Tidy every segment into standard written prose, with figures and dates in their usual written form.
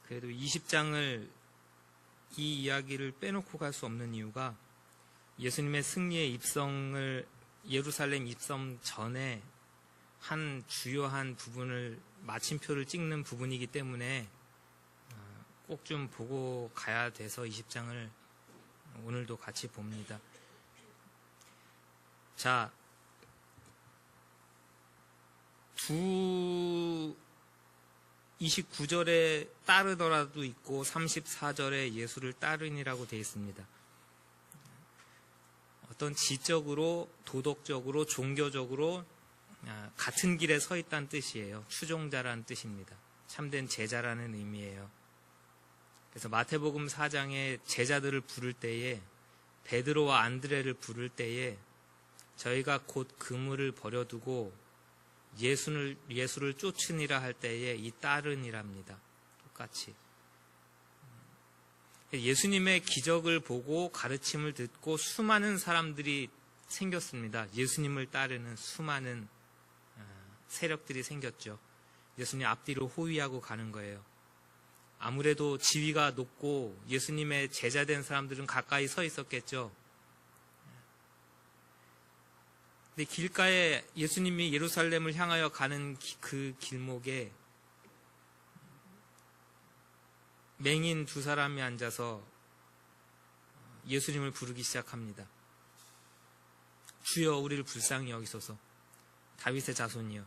그래도 20장을 이 이야기를 빼놓고 갈 수 없는 이유가 예수님의 승리의 입성을 예루살렘 입성 전에 한 주요한 부분을 마침표를 찍는 부분이기 때문에 꼭 좀 보고 가야 돼서 20장을 오늘도 같이 봅니다. 자, 29절에 따르더라도 있고 34절에 예수를 따르니라고 되어 있습니다. 어떤 지적으로, 도덕적으로, 종교적으로 같은 길에 서 있다는 뜻이에요. 추종자라는 뜻입니다. 참된 제자라는 의미예요. 그래서 마태복음 4장에 제자들을 부를 때에, 베드로와 안드레를 부를 때에 저희가 곧 그물을 버려두고 예수를 쫓으니라 할 때에 이 따르니랍니다. 똑같이. 예수님의 기적을 보고 가르침을 듣고 수많은 사람들이 생겼습니다. 예수님을 따르는 수많은 세력들이 생겼죠. 예수님 앞뒤로 호위하고 가는 거예요. 아무래도 지위가 높고 예수님의 제자된 사람들은 가까이 서 있었겠죠. 근데 길가에 예수님이 예루살렘을 향하여 가는 그 길목에 맹인 두 사람이 앉아서 예수님을 부르기 시작합니다. 주여 우리를 불쌍히 여기소서. 다윗의 자손이여.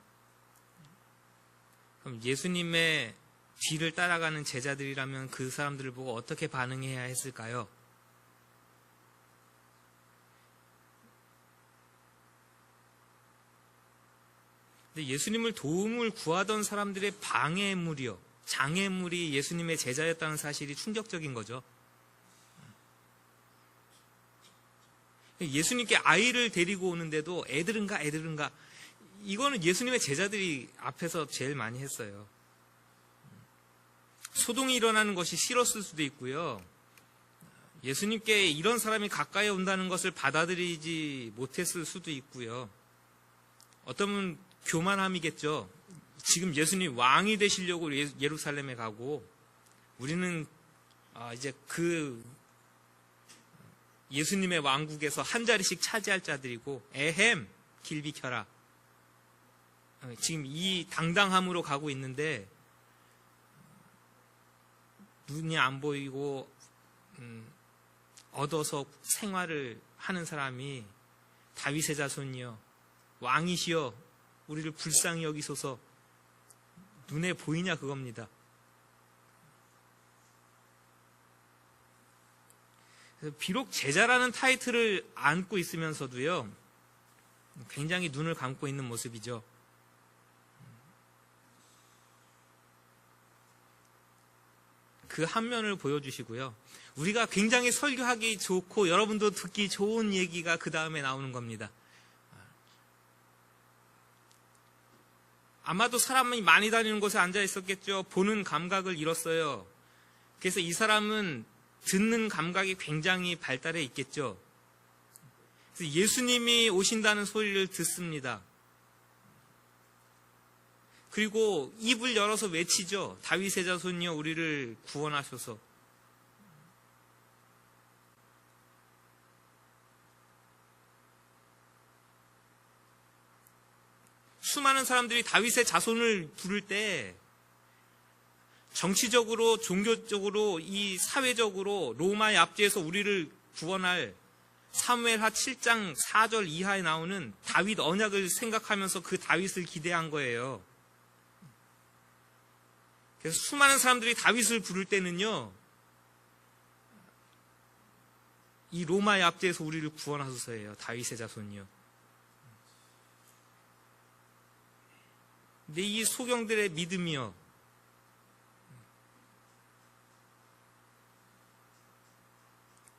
그럼 예수님의 뒤를 따라가는 제자들이라면 그 사람들을 보고 어떻게 반응해야 했을까요? 근데 예수님을 도움을 구하던 사람들의 방해물이요, 장애물이 예수님의 제자였다는 사실이 충격적인 거죠. 예수님께 아이를 데리고 오는데도 애들은 가. 이거는 예수님의 제자들이 앞에서 제일 많이 했어요. 소동이 일어나는 것이 싫었을 수도 있고요. 예수님께 이런 사람이 가까이 온다는 것을 받아들이지 못했을 수도 있고요. 어떤 교만함이겠죠. 지금 예수님 왕이 되시려고 예루살렘에 가고 우리는 이제 그 예수님의 왕국에서 한 자리씩 차지할 자들이고 에헴 길 비켜라. 지금 이 당당함으로 가고 있는데 눈이 안 보이고 얻어서 생활을 하는 사람이 다윗의 자손이여 왕이시여 우리를 불쌍히 여기소서. 눈에 보이냐 그겁니다. 그래서 비록 제자라는 타이틀을 안고 있으면서도요, 굉장히 눈을 감고 있는 모습이죠. 그 한 면을 보여주시고요. 우리가 굉장히 설교하기 좋고 여러분도 듣기 좋은 얘기가 그 다음에 나오는 겁니다. 아마도 사람이 많이 다니는 곳에 앉아 있었겠죠. 보는 감각을 잃었어요. 그래서 이 사람은 듣는 감각이 굉장히 발달해 있겠죠. 그래서 예수님이 오신다는 소리를 듣습니다. 그리고 입을 열어서 외치죠. 다윗의 자손이여 우리를 구원하소서. 수많은 사람들이 다윗의 자손을 부를 때 정치적으로, 종교적으로, 이 사회적으로 로마의 압제에서 우리를 구원할 사무엘하 7장 4절 이하에 나오는 다윗 언약을 생각하면서 그 다윗을 기대한 거예요. 그래서 수많은 사람들이 다윗을 부를 때는요, 이 로마의 압제에서 우리를 구원하소서예요. 다윗의 자손이요. 근데 이 소경들의 믿음이요,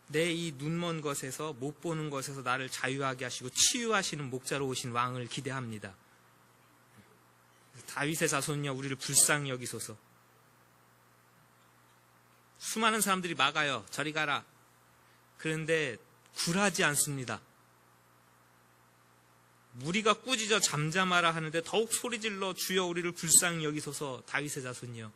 내 이 눈먼 것에서, 못 보는 것에서 나를 자유하게 하시고 치유하시는 목자로 오신 왕을 기대합니다. 다윗의 자손이여 우리를 불쌍히 여기소서. 수많은 사람들이 막아요. 저리 가라. 그런데 굴하지 않습니다. 무리가 꾸짖어 잠잠하라 하는데 더욱 소리질러 주여 우리를 불쌍히 여기소서. 다윗의 자손이여.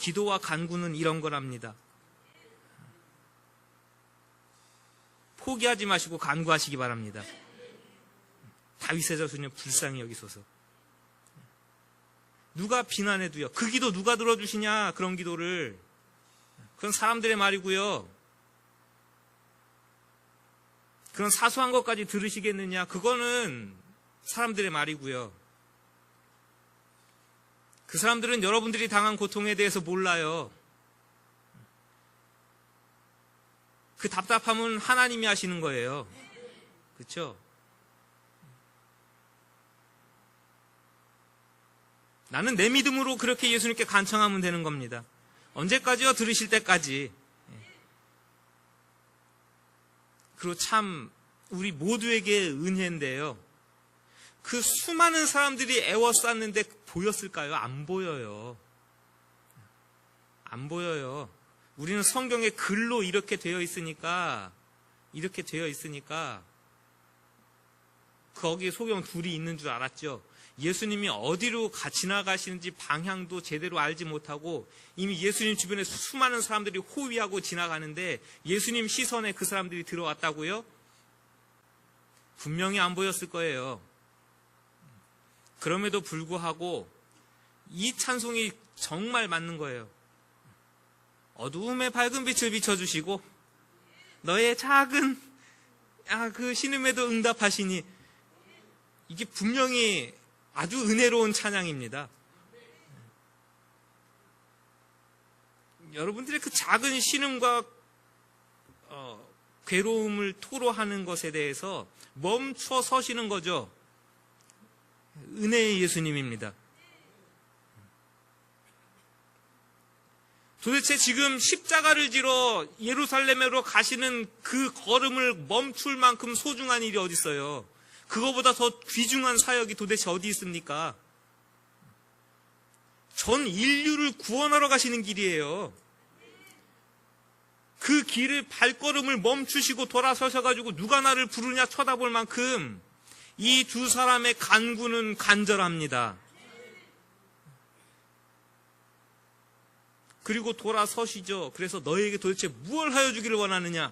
기도와 간구는 이런 거랍니다. 포기하지 마시고 간구하시기 바랍니다. 다윗의 자손이여 불쌍히 여기소서. 누가 비난해도요. 그 기도 누가 들어주시냐, 그런 기도를. 그건 사람들의 말이고요. 그런 사소한 것까지 들으시겠느냐, 그거는 사람들의 말이고요. 그 사람들은 여러분들이 당한 고통에 대해서 몰라요. 그 답답함은 하나님이 하시는 거예요. 그렇죠? 나는 내 믿음으로 그렇게 예수님께 간청하면 되는 겁니다. 언제까지요? 들으실 때까지. 그리고 참 우리 모두에게 은혜인데요. 그 수많은 사람들이 애워쌌는데 보였을까요? 안 보여요. 안 보여요. 우리는 성경에 글로 이렇게 되어 있으니까 거기에 소경 둘이 있는 줄 알았죠. 예수님이 어디로 지나가시는지 방향도 제대로 알지 못하고 이미 예수님 주변에 수많은 사람들이 호위하고 지나가는데 예수님 시선에 그 사람들이 들어왔다고요? 분명히 안 보였을 거예요. 그럼에도 불구하고 이 찬송이 정말 맞는 거예요. 어두움에 밝은 빛을 비춰주시고 너의 작은 그 신음에도 응답하시니, 이게 분명히 아주 은혜로운 찬양입니다. 여러분들의 그 작은 신음과 괴로움을 토로하는 것에 대해서 멈춰 서시는 거죠. 은혜의 예수님입니다. 도대체 지금 십자가를 지러 예루살렘으로 가시는 그 걸음을 멈출 만큼 소중한 일이 어디 있어요? 그거보다 더 귀중한 사역이 도대체 어디 있습니까? 전 인류를 구원하러 가시는 길이에요. 그 길을 발걸음을 멈추시고 돌아서셔가지고 누가 나를 부르냐 쳐다볼 만큼 이 두 사람의 간구는 간절합니다. 그리고 돌아서시죠. 그래서 너에게 도대체 무엇을 하여 주기를 원하느냐?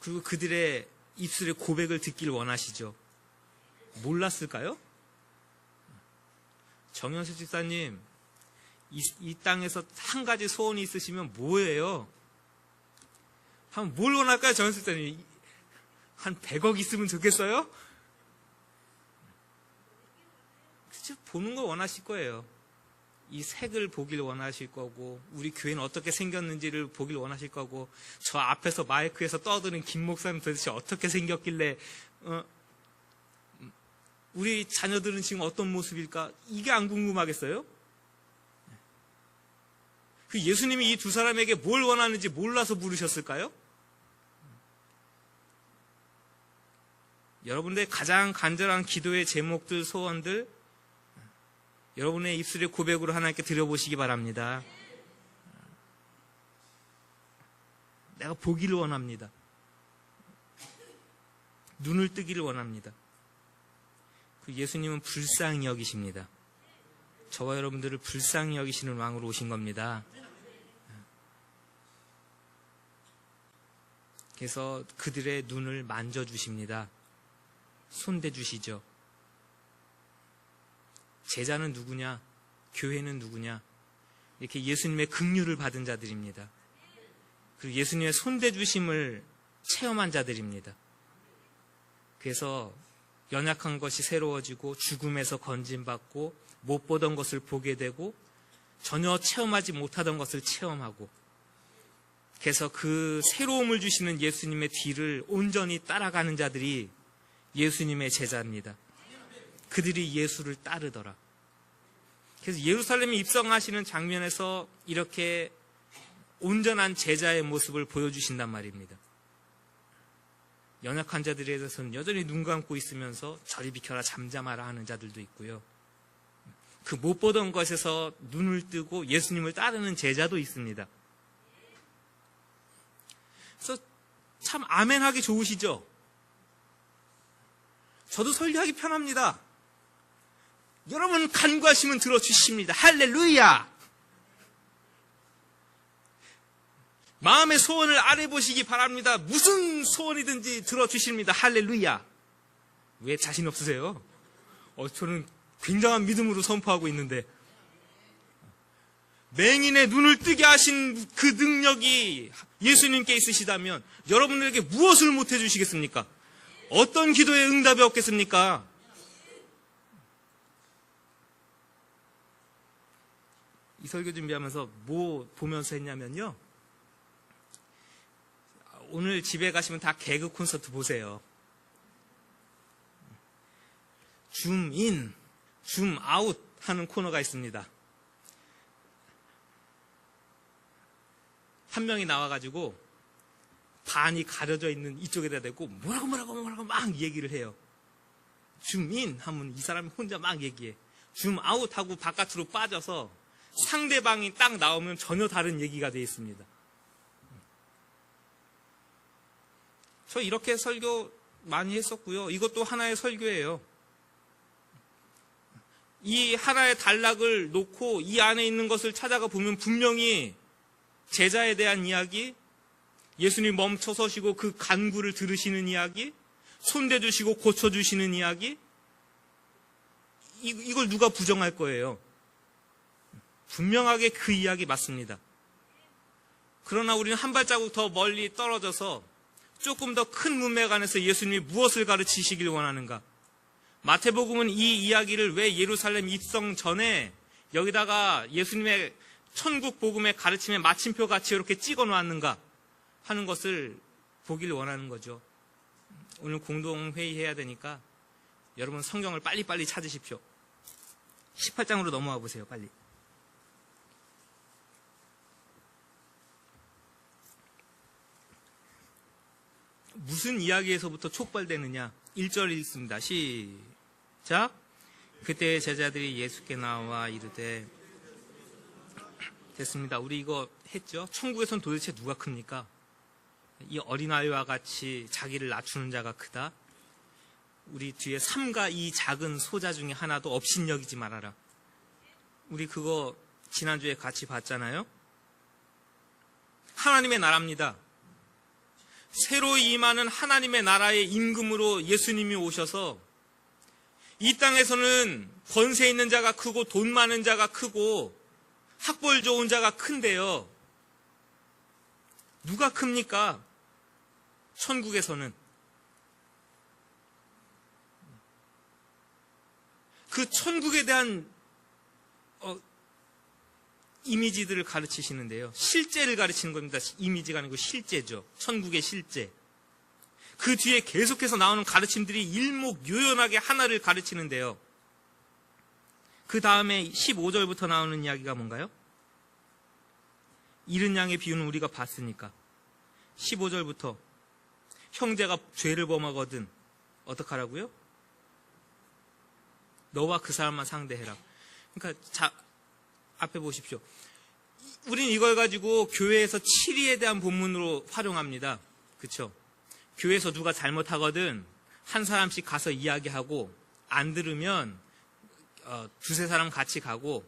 그리고 그들의 입술의 고백을 듣기를 원하시죠. 몰랐을까요? 정현수 집사님, 이 땅에서 한 가지 소원이 있으시면 뭐예요? 뭘 원할까요, 정현수 집사님? 한 100억 있으면 좋겠어요? 그쵸? 보는 거 원하실 거예요. 이 색을 보길 원하실 거고, 우리 교회는 어떻게 생겼는지를 보길 원하실 거고, 저 앞에서 마이크에서 떠드는 김 목사님 도대체 어떻게 생겼길래, 우리 자녀들은 지금 어떤 모습일까? 이게 안 궁금하겠어요? 그 예수님이 이 두 사람에게 뭘 원하는지 몰라서 부르셨을까요? 여러분들의 가장 간절한 기도의 제목들, 소원들, 여러분의 입술의 고백으로 하나님께 드려보시기 바랍니다. 내가 보기를 원합니다. 눈을 뜨기를 원합니다. 그 예수님은 불쌍히 여기십니다. 저와 여러분들을 불쌍히 여기시는 왕으로 오신 겁니다. 그래서 그들의 눈을 만져주십니다. 손대주시죠. 제자는 누구냐? 교회는 누구냐? 이렇게 예수님의 긍휼을 받은 자들입니다. 그리고 예수님의 손대주심을 체험한 자들입니다. 그래서 연약한 것이 새로워지고 죽음에서 건진받고 못 보던 것을 보게 되고 전혀 체험하지 못하던 것을 체험하고, 그래서 그 새로움을 주시는 예수님의 뒤를 온전히 따라가는 자들이 예수님의 제자입니다. 그들이 예수를 따르더라. 그래서 예루살렘에 입성하시는 장면에서 이렇게 온전한 제자의 모습을 보여주신단 말입니다. 연약한 자들에 대해서는 여전히 눈 감고 있으면서 저리 비켜라, 잠잠하라 하는 자들도 있고요. 그 못 보던 것에서 눈을 뜨고 예수님을 따르는 제자도 있습니다. 그래서 참 아멘하기 좋으시죠? 저도 설교하기 편합니다. 여러분 간구하시면 들어주십니다. 할렐루야! 마음의 소원을 아뢰보시기 바랍니다. 무슨 소원이든지 들어주십니다. 할렐루야! 왜 자신 없으세요? 저는 굉장한 믿음으로 선포하고 있는데, 맹인의 눈을 뜨게 하신 그 능력이 예수님께 있으시다면 여러분들에게 무엇을 못 해주시겠습니까? 어떤 기도에 응답이 없겠습니까? 이 설교 준비하면서 뭐 보면서 했냐면요, 오늘 집에 가시면 다 개그 콘서트 보세요. 줌인, 줌아웃 하는 코너가 있습니다. 한 명이 나와가지고 반이 가려져 있는 이쪽에다 대고 뭐라고 막 얘기를 해요. 줌인 하면 이 사람이 혼자 막 얘기해. 줌아웃 하고 바깥으로 빠져서 상대방이 딱 나오면 전혀 다른 얘기가 되어 있습니다. 저 이렇게 설교 많이 했었고요. 이것도 하나의 설교예요. 이 하나의 단락을 놓고 이 안에 있는 것을 찾아가 보면 분명히 제자에 대한 이야기, 예수님 멈춰서시고 그 간구를 들으시는 이야기, 손대주시고 고쳐주시는 이야기, 이걸 누가 부정할 거예요? 분명하게 그 이야기 맞습니다. 그러나 우리는 한 발자국 더 멀리 떨어져서 조금 더 큰 문맥 안에서 예수님이 무엇을 가르치시길 원하는가? 마태복음은 이 이야기를 왜 예루살렘 입성 전에 여기다가 예수님의 천국 복음의 가르침의 마침표 같이 이렇게 찍어 놓았는가 하는 것을 보길 원하는 거죠. 오늘 공동회의 해야 되니까 여러분 성경을 빨리빨리 찾으십시오. 18장으로 넘어와 보세요. 빨리. 무슨 이야기에서부터 촉발되느냐? 1절 읽습니다. 시작. 그때 제자들이 예수께 나와 이르되, 됐습니다. 우리 이거 했죠? 천국에선 도대체 누가 큽니까? 이 어린아이와 같이 자기를 낮추는 자가 크다. 우리 뒤에 3가 이 작은 소자 중에 하나도 업신여기지 말아라. 우리 그거 지난주에 같이 봤잖아요. 하나님의 나라입니다. 새로 임하는 하나님의 나라의 임금으로 예수님이 오셔서 이 땅에서는 권세 있는 자가 크고 돈 많은 자가 크고 학벌 좋은 자가 큰데요. 누가 큽니까? 천국에서는. 그 천국에 대한 이미지들을 가르치시는데요. 실제를 가르치는 겁니다. 이미지가 아니고 실제죠. 천국의 실제. 그 뒤에 계속해서 나오는 가르침들이 일목요연하게 하나를 가르치는데요. 그 다음에 15절부터 나오는 이야기가 뭔가요? 잃은 양의 비유는 우리가 봤으니까. 15절부터 형제가 죄를 범하거든 어떡하라고요? 너와 그 사람만 상대해라. 그러니까 앞에 보십시오. 우린 이걸 가지고 교회에서 치리에 대한 본문으로 활용합니다. 그렇죠? 교회에서 누가 잘못하거든 한 사람씩 가서 이야기하고 안 들으면 두세 사람 같이 가고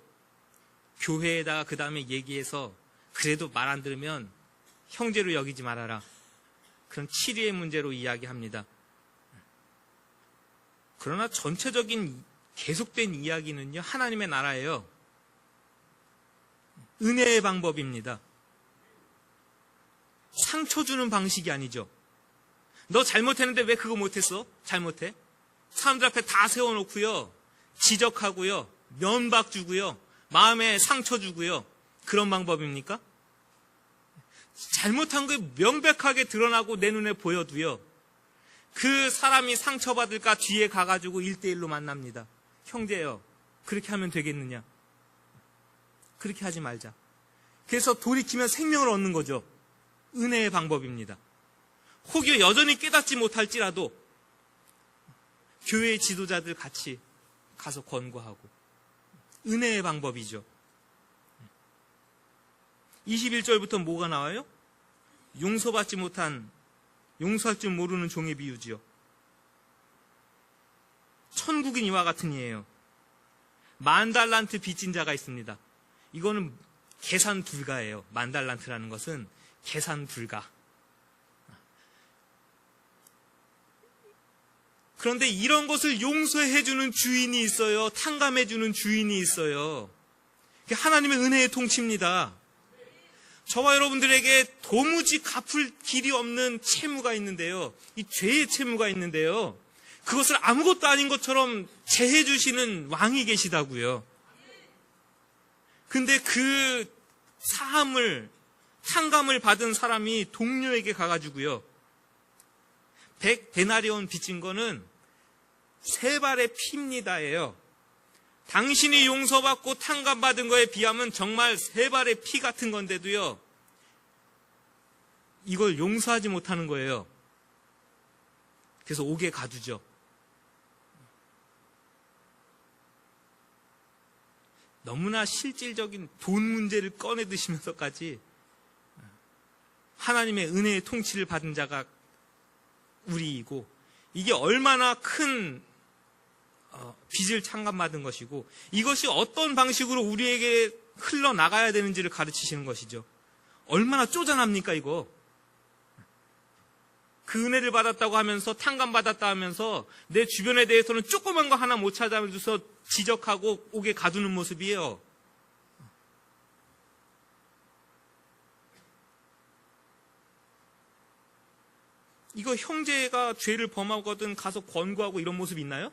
교회에다가 그 다음에 얘기해서 그래도 말 안 들으면 형제로 여기지 말아라. 그런 치리의 문제로 이야기합니다. 그러나 전체적인 계속된 이야기는요, 하나님의 나라예요. 은혜의 방법입니다. 상처 주는 방식이 아니죠. 너 잘못했는데 왜 그거 못했어? 잘못해? 사람들 앞에 다 세워놓고요, 지적하고요, 면박 주고요, 마음에 상처 주고요. 그런 방법입니까? 잘못한 게 명백하게 드러나고 내 눈에 보여도요, 그 사람이 상처받을까 뒤에 가가지고 1대1로 만납니다. 형제요, 그렇게 하면 되겠느냐? 그렇게 하지 말자. 그래서 돌이키면 생명을 얻는 거죠. 은혜의 방법입니다. 혹여 여전히 깨닫지 못할지라도 교회의 지도자들 같이 가서 권고하고, 은혜의 방법이죠. 21절부터 뭐가 나와요? 용서받지 못한, 용서할 줄 모르는 종의 비유지요. 천국인 이와 같은 이에요. 만달란트 빚진 자가 있습니다. 이거는 계산 불가예요. 만달란트라는 것은 계산 불가. 그런데 이런 것을 용서해주는 주인이 있어요. 탕감해주는 주인이 있어요. 하나님의 은혜의 통치입니다. 저와 여러분들에게 도무지 갚을 길이 없는 채무가 있는데요. 이 죄의 채무가 있는데요. 그것을 아무것도 아닌 것처럼 제해주시는 왕이 계시다고요. 근데 그 사함을, 탕감을 받은 사람이 동료에게 가가지고요. 100데나리온 빚진 거는 3발의 피입니다예요. 당신이 용서받고 탕감받은 거에 비하면 정말 3발의 피 같은 건데도요. 이걸 용서하지 못하는 거예요. 그래서 옥에 가두죠. 너무나 실질적인 돈 문제를 꺼내 드시면서까지 하나님의 은혜의 통치를 받은 자가 우리이고, 이게 얼마나 큰 빚을 탕감받은 것이고, 이것이 어떤 방식으로 우리에게 흘러나가야 되는지를 가르치시는 것이죠. 얼마나 쪼잔합니까 이거. 그 은혜를 받았다고 하면서, 탕감받았다 하면서 내 주변에 대해서는 조그만 거 하나 못 찾아줘서 지적하고 옥에 가두는 모습이에요. 이거 형제가 죄를 범하거든 가서 권고하고 이런 모습이 있나요?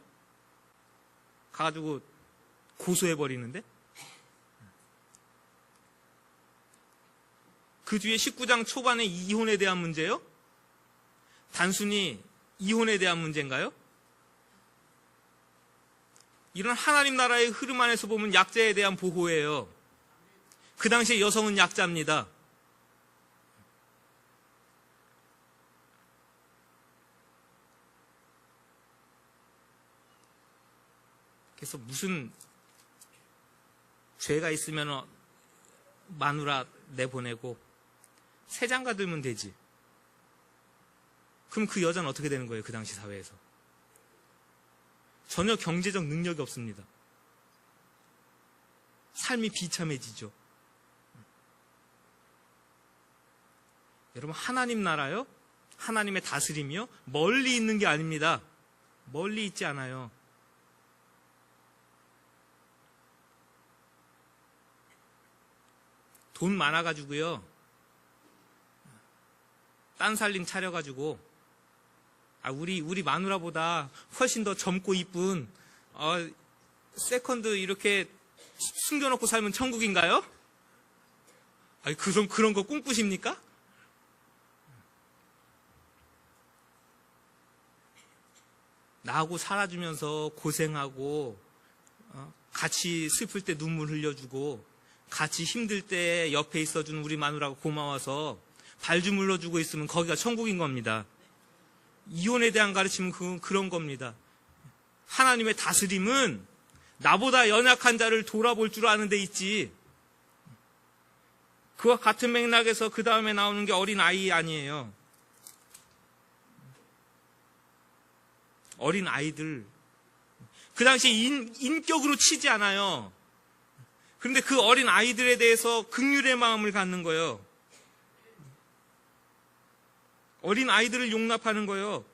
가가지고 고소해버리는데? 그 뒤에 19장 초반에 이혼에 대한 문제요? 단순히 이혼에 대한 문제인가요? 이런 하나님 나라의 흐름 안에서 보면 약자에 대한 보호예요. 그 당시에 여성은 약자입니다. 그래서 무슨 죄가 있으면 마누라 내보내고 새 장가 들면 되지. 그럼 그 여자는 어떻게 되는 거예요? 그 당시 사회에서. 전혀 경제적 능력이 없습니다. 삶이 비참해지죠. 여러분, 하나님 나라요? 하나님의 다스림이요? 멀리 있는 게 아닙니다. 멀리 있지 않아요. 돈 많아가지고요. 딴 살림 차려가지고, 우리 마누라보다 훨씬 더 젊고 이쁜, 세컨드 이렇게 숨겨놓고 살면 천국인가요? 그런 거 꿈꾸십니까? 나하고 살아주면서 고생하고, 같이 슬플 때 눈물 흘려주고, 같이 힘들 때 옆에 있어준 우리 마누라가 고마워서 발 주물러주고 있으면 거기가 천국인 겁니다. 이혼에 대한 가르침은 그런 겁니다. 하나님의 다스림은 나보다 연약한 자를 돌아볼 줄 아는 데 있지. 그와 같은 맥락에서 그 다음에 나오는 게 어린 아이 아니에요. 어린 아이들. 그 당시에 인격으로 치지 않아요. 그런데 그 어린 아이들에 대해서 긍휼의 마음을 갖는 거예요. 어린 아이들을 용납하는 거예요.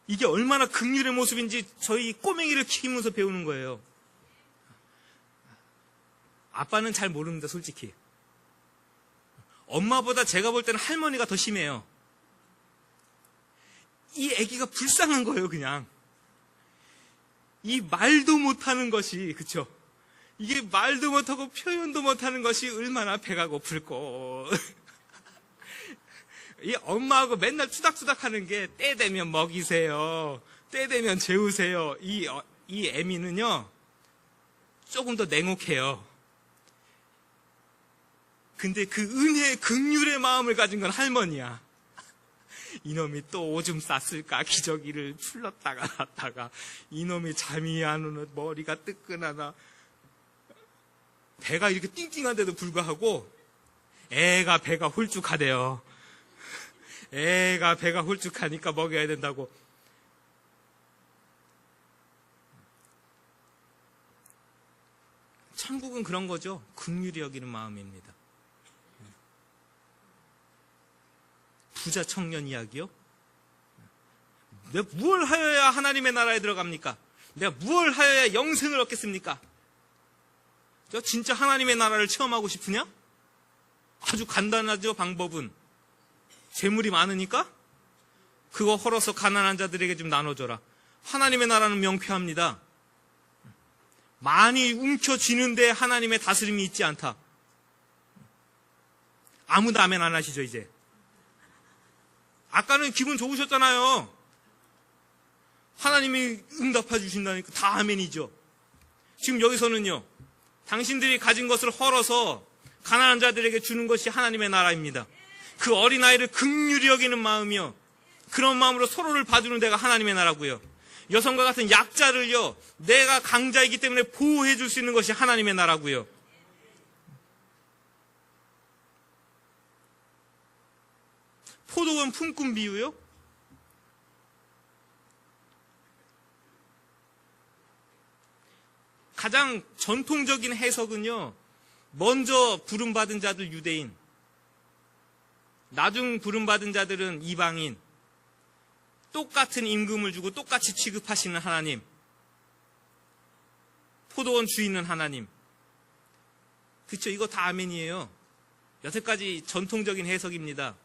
이게 얼마나 긍휼의 모습인지 저희 꼬맹이를 키우면서 배우는 거예요. 아빠는 잘 모릅니다, 솔직히. 엄마보다 제가 볼 때는 할머니가 더 심해요. 이 아기가 불쌍한 거예요, 그냥. 이 말도 못하는 것이, 그쵸? 이게 말도 못하고 표현도 못하는 것이 얼마나 배가 고플고. 이 엄마하고 맨날 투닥투닥 하는 게 때 되면 먹이세요. 때 되면 재우세요. 이 애미는요, 조금 더 냉혹해요. 근데 그 은혜의 긍휼의 마음을 가진 건 할머니야. 이놈이 또 오줌 쌌을까 기저귀를 풀렀다가 놨다가, 이놈이 잠이 안 오는 머리가 뜨끈하다. 배가 이렇게 띵띵한데도 불구하고 애가 배가 홀쭉하대요. 애가 배가 홀쭉하니까 먹여야 된다고. 천국은 그런 거죠. 긍휼히 여기는 마음입니다. 부자 청년 이야기요? 내가 무엇을 하여야 하나님의 나라에 들어갑니까? 내가 무엇을 하여야 영생을 얻겠습니까? 저 진짜 하나님의 나라를 체험하고 싶으냐? 아주 간단하죠. 방법은 재물이 많으니까 그거 헐어서 가난한 자들에게 좀 나눠줘라. 하나님의 나라는 명쾌합니다. 많이 움켜쥐는데 하나님의 다스림이 있지 않다. 아무도 아멘 안 하시죠 이제? 아까는 기분 좋으셨잖아요. 하나님이 응답해 주신다니까 다 아멘이죠. 지금 여기서는요, 당신들이 가진 것을 헐어서 가난한 자들에게 주는 것이 하나님의 나라입니다. 그 어린아이를 긍휼히 여기는 마음이요, 그런 마음으로 서로를 봐주는 데가 하나님의 나라고요. 여성과 같은 약자를요, 내가 강자이기 때문에 보호해 줄 수 있는 것이 하나님의 나라고요. 포도원 품꾼 비유요? 가장 전통적인 해석은요, 먼저 부름받은 자들 유대인, 나중 부름받은 자들은 이방인, 똑같은 임금을 주고 똑같이 취급하시는 하나님, 포도원 주인은 하나님. 그쵸? 이거 다 아멘이에요. 여태까지 전통적인 해석입니다.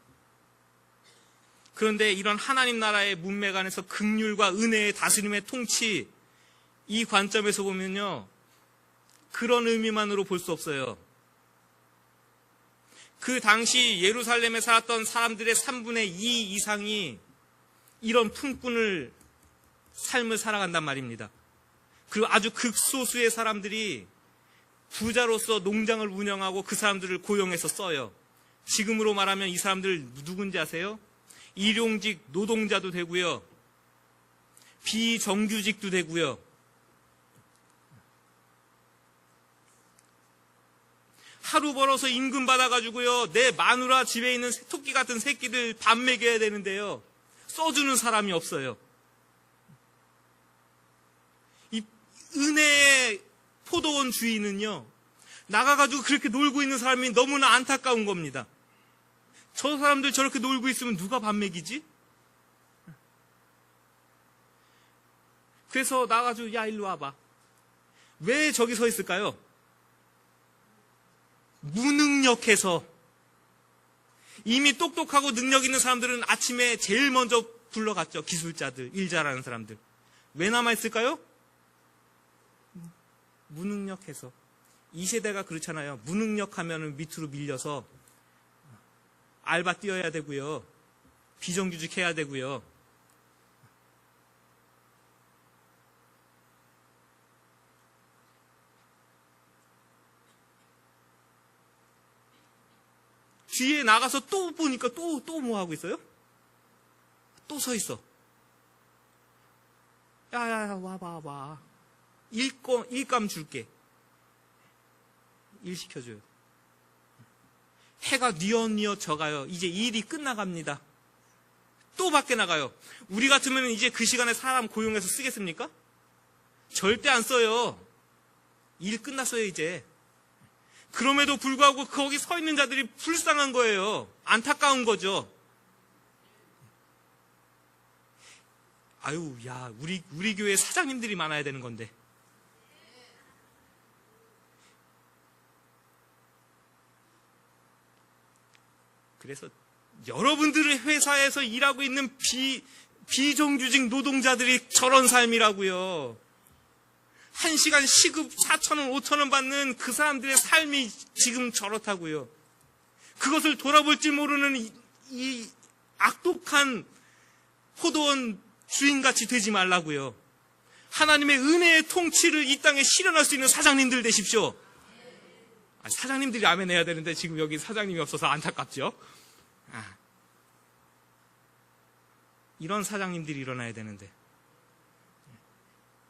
그런데 이런 하나님 나라의 문맥 안에서 긍휼과 은혜의 다스림의 통치, 이 관점에서 보면요, 그런 의미만으로 볼 수 없어요. 그 당시 예루살렘에 살았던 사람들의 3분의 2 이상이 이런 품꾼을 삶을 살아간단 말입니다. 그리고 아주 극소수의 사람들이 부자로서 농장을 운영하고 그 사람들을 고용해서 써요. 지금으로 말하면 이 사람들 누군지 아세요? 일용직 노동자도 되고요, 비정규직도 되고요. 하루 벌어서 임금 받아가지고요, 내 마누라 집에 있는 토끼 같은 새끼들 밥 먹여야 되는데요, 써주는 사람이 없어요. 이 은혜의 포도원 주인은요, 나가가지고 그렇게 놀고 있는 사람이 너무나 안타까운 겁니다. 저 사람들 저렇게 놀고 있으면 누가 밥 먹이지? 그래서 나가가지고, 야, 일로 와봐. 왜 저기 서 있을까요? 무능력해서. 이미 똑똑하고 능력 있는 사람들은 아침에 제일 먼저 불러갔죠. 기술자들, 일 잘하는 사람들. 왜 남아있을까요? 무능력해서. 이 세대가 그렇잖아요. 무능력하면 밑으로 밀려서 알바 뛰어야 되고요, 비정규직 해야 되고요. 뒤에 나가서 또 보니까 또 뭐 하고 있어요? 또 서 있어. 야야야, 와봐. 일감 줄게. 일 시켜줘요. 해가 뉘엿뉘엿 져가요. 이제 일이 끝나갑니다. 또 밖에 나가요. 우리 같으면 이제 그 시간에 사람 고용해서 쓰겠습니까? 절대 안 써요. 일 끝났어요 이제. 그럼에도 불구하고 거기 서 있는 자들이 불쌍한 거예요. 안타까운 거죠. 아유, 야, 우리 교회 사장님들이 많아야 되는 건데. 그래서 여러분들의 회사에서 일하고 있는 비정규직 노동자들이 저런 삶이라고요. 1시간 시급 4,000원, 5,000원 받는 그 사람들의 삶이 지금 저렇다고요. 그것을 돌아볼 줄 모르는 이 악독한 포도원 주인같이 되지 말라고요. 하나님의 은혜의 통치를 이 땅에 실현할 수 있는 사장님들 되십시오. 사장님들이 아멘 해야 되는데 지금 여기 사장님이 없어서 안타깝죠. 이런 사장님들이 일어나야 되는데,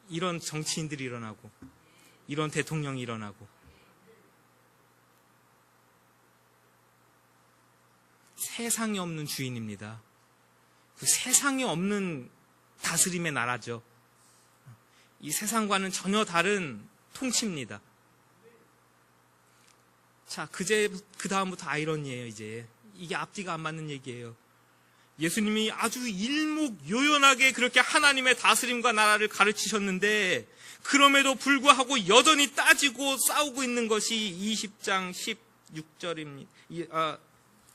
이런 정치인들이 일어나고, 이런 대통령이 일어나고, 세상에 없는 주인입니다. 그 세상에 없는 다스림의 나라죠. 이 세상과는 전혀 다른 통치입니다. 자, 그 다음부터 아이러니예요, 이제. 이게 앞뒤가 안 맞는 얘기예요. 예수님이 아주 일목요연하게 그렇게 하나님의 다스림과 나라를 가르치셨는데, 그럼에도 불구하고 여전히 따지고 싸우고 있는 것이 20장 16절입니다.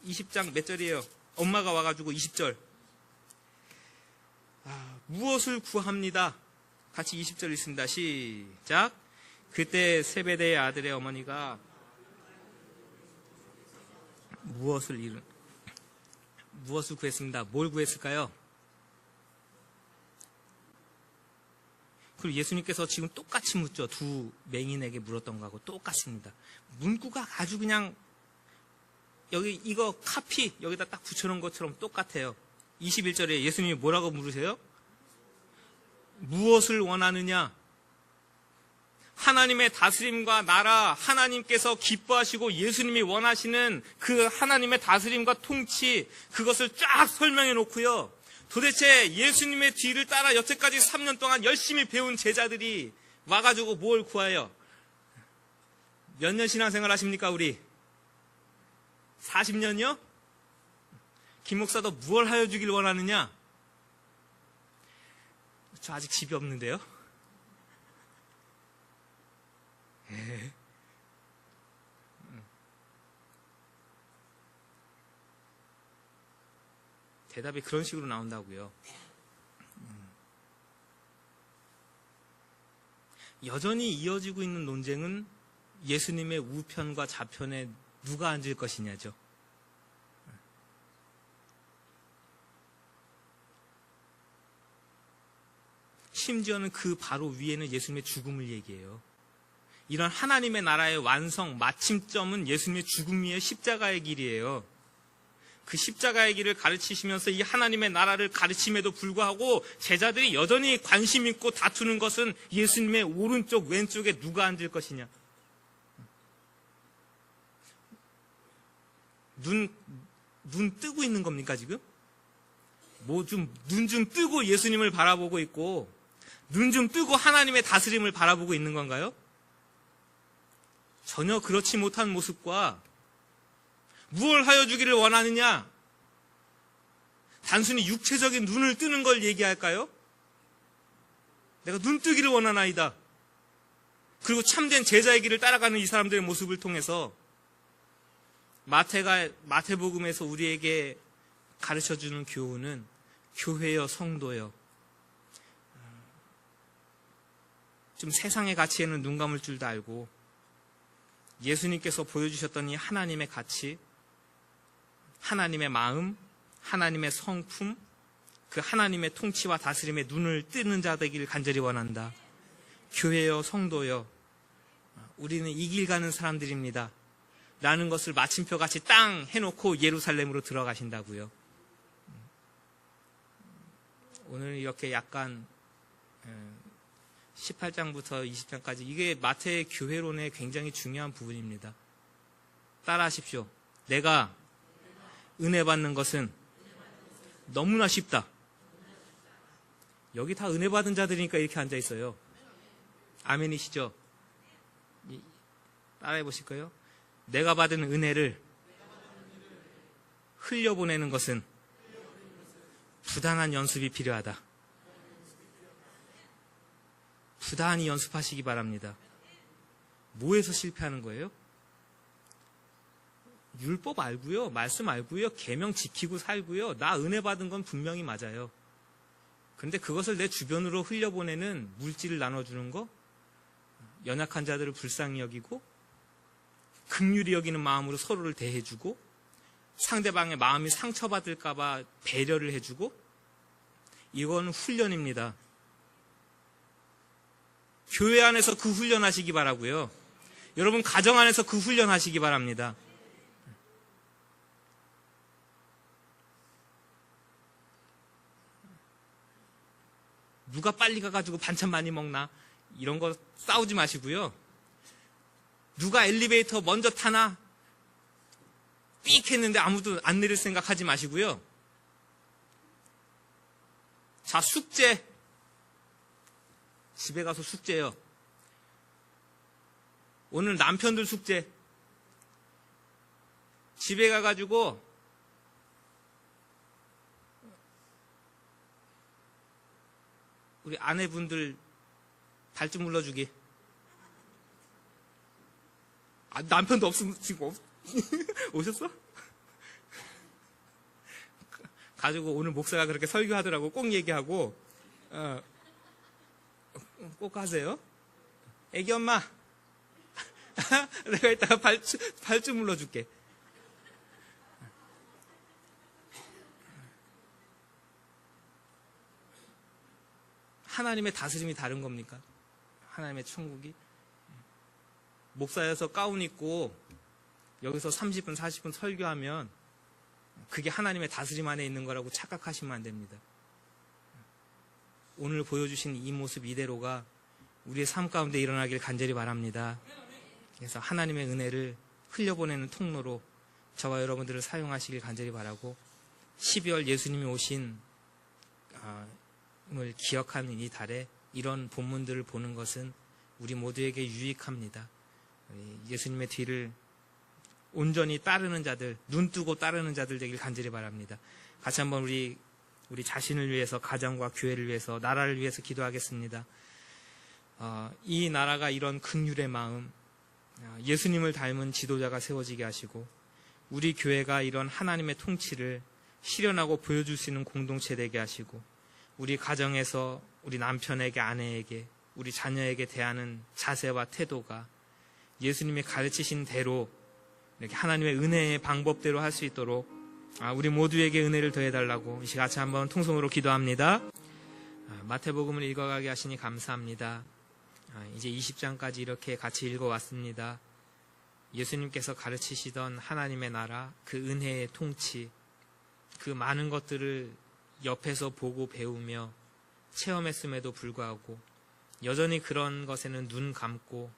20장 몇 절이에요? 엄마가 와가지고 20절. 무엇을 구합니다. 같이 20절 읽습니다. 시작. 그때 세베대의 아들의 어머니가 무엇을 구했습니다. 뭘 구했을까요? 그리고 예수님께서 지금 똑같이 묻죠. 두 맹인에게 물었던 거하고 똑같습니다. 문구가 아주 그냥 여기 이거 카피 여기다 딱 붙여놓은 것처럼 똑같아요. 21절에 예수님이 뭐라고 물으세요? 무엇을 원하느냐? 하나님의 다스림과 나라, 하나님께서 기뻐하시고 예수님이 원하시는 그 하나님의 다스림과 통치, 그것을 쫙 설명해 놓고요. 도대체 예수님의 뒤를 따라 여태까지 3년 동안 열심히 배운 제자들이 와가지고 뭘 구해요? 몇 년 신앙생활 하십니까, 우리? 40년이요? 김 목사도 무엇을 하여 주길 원하느냐? 저 아직 집이 없는데요? 대답이 그런 식으로 나온다고요. 여전히 이어지고 있는 논쟁은 예수님의 우편과 좌편에 누가 앉을 것이냐죠. 심지어는 그 바로 위에는 예수님의 죽음을 얘기해요. 이런 하나님의 나라의 완성, 마침점은 예수님의 죽음 위의 십자가의 길이에요. 그 십자가의 길을 가르치시면서 이 하나님의 나라를 가르침에도 불구하고 제자들이 여전히 관심 있고 다투는 것은 예수님의 오른쪽, 왼쪽에 누가 앉을 것이냐. 눈 뜨고 있는 겁니까, 지금? 눈 좀 뜨고 예수님을 바라보고 있고, 눈 좀 뜨고 하나님의 다스림을 바라보고 있는 건가요? 전혀 그렇지 못한 모습과 무엇을 하여 주기를 원하느냐? 단순히 육체적인 눈을 뜨는 걸 얘기할까요? 내가 눈 뜨기를 원하나이다. 그리고 참된 제자의 길을 따라가는 이 사람들의 모습을 통해서 마태복음에서 우리에게 가르쳐주는 교훈은 교회여 성도여. 좀 세상의 가치에는 눈 감을 줄도 알고 예수님께서 보여주셨던 이 하나님의 가치, 하나님의 마음, 하나님의 성품, 그 하나님의 통치와 다스림에 눈을 뜨는 자 되기를 간절히 원한다. 교회여 성도여, 우리는 이 길 가는 사람들입니다 라는 것을 마침표같이 땅 해놓고 예루살렘으로 들어가신다고요. 오늘 이렇게 약간 18장부터 20장까지 이게 마태의 교회론의 굉장히 중요한 부분입니다. 따라하십시오. 내가 은혜 받는 것은 너무나 쉽다. 여기 다 은혜 받은 자들이니까 이렇게 앉아 있어요. 아멘이시죠? 따라해 보실까요? 내가 받은 은혜를 흘려보내는 것은 부단한 연습이 필요하다. 부단히 연습하시기 바랍니다. 뭐에서 실패하는 거예요? 율법 알고요, 말씀 알고요, 계명 지키고 살고요, 나 은혜 받은 건 분명히 맞아요. 그런데 그것을 내 주변으로 흘려보내는 물질을 나눠주는 거, 연약한 자들을 불쌍히 여기고 긍휼히 여기는 마음으로 서로를 대해주고 상대방의 마음이 상처받을까 봐 배려를 해주고, 이건 훈련입니다. 교회 안에서 그 훈련하시기 바라고요. 여러분 가정 안에서 그 훈련하시기 바랍니다. 누가 빨리 가가지고 반찬 많이 먹나 이런 거 싸우지 마시고요. 누가 엘리베이터 먼저 타나 삑 했는데 아무도 안 내릴 생각하지 마시고요. 자, 숙제. 집에 가서 숙제요. 오늘 남편들 숙제. 집에 가가지고 우리 아내분들 발 좀 물러주기. 남편도 없으면 지금 오셨어? 가지고 오늘 목사가 그렇게 설교하더라고. 꼭 얘기하고 꼭 하세요. 애기 엄마 내가 이따가 발 좀 물러줄게. 하나님의 다스림이 다른 겁니까? 하나님의 천국이? 목사여서 가운 입고 여기서 30분 40분 설교하면 그게 하나님의 다스림 안에 있는 거라고 착각하시면 안 됩니다. 오늘 보여주신 이 모습 이대로가 우리의 삶 가운데 일어나길 간절히 바랍니다. 그래서 하나님의 은혜를 흘려보내는 통로로 저와 여러분들을 사용하시길 간절히 바라고, 12월 예수님이 오신 을 기억하는 이 달에 이런 본문들을 보는 것은 우리 모두에게 유익합니다. 예수님의 뒤를 온전히 따르는 자들, 눈 뜨고 따르는 자들 되길 간절히 바랍니다. 같이 한번 우리 자신을 위해서, 가정과 교회를 위해서, 나라를 위해서 기도하겠습니다. 이 나라가 이런 긍휼의 마음, 예수님을 닮은 지도자가 세워지게 하시고, 우리 교회가 이런 하나님의 통치를 실현하고 보여줄 수 있는 공동체 되게 하시고, 우리 가정에서 우리 남편에게, 아내에게, 우리 자녀에게 대하는 자세와 태도가 예수님이 가르치신 대로 이렇게 하나님의 은혜의 방법대로 할 수 있도록 우리 모두에게 은혜를 더해달라고 이 시간 같이 한번 통성으로 기도합니다. 마태복음을 읽어가게 하시니 감사합니다. 이제 20장까지 이렇게 같이 읽어왔습니다. 예수님께서 가르치시던 하나님의 나라, 그 은혜의 통치, 그 많은 것들을 옆에서 보고 배우며 체험했음에도 불구하고 여전히 그런 것에는 눈 감고,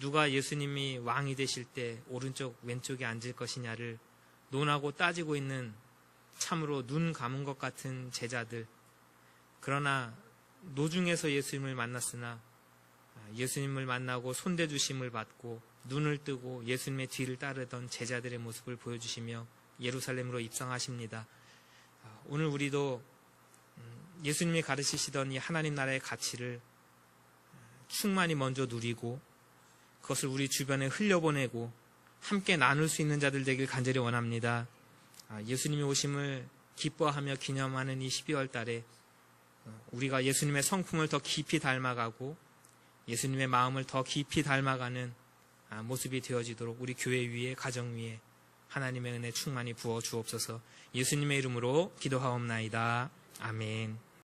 누가 예수님이 왕이 되실 때 오른쪽 왼쪽에 앉을 것이냐를 논하고 따지고 있는 참으로 눈 감은 것 같은 제자들, 그러나 노중에서 예수님을 만났으나 예수님을 만나고 손대주심을 받고 눈을 뜨고 예수님의 뒤를 따르던 제자들의 모습을 보여주시며 예루살렘으로 입성하십니다. 오늘 우리도 예수님이 가르치시던 이 하나님 나라의 가치를 충만히 먼저 누리고 그것을 우리 주변에 흘려보내고 함께 나눌 수 있는 자들 되길 간절히 원합니다. 예수님이 오심을 기뻐하며 기념하는 이 12월 달에 우리가 예수님의 성품을 더 깊이 닮아가고 예수님의 마음을 더 깊이 닮아가는 모습이 되어지도록 우리 교회 위에, 가정 위에 하나님의 은혜 충만히 부어 주옵소서. 예수님의 이름으로 기도하옵나이다. 아멘.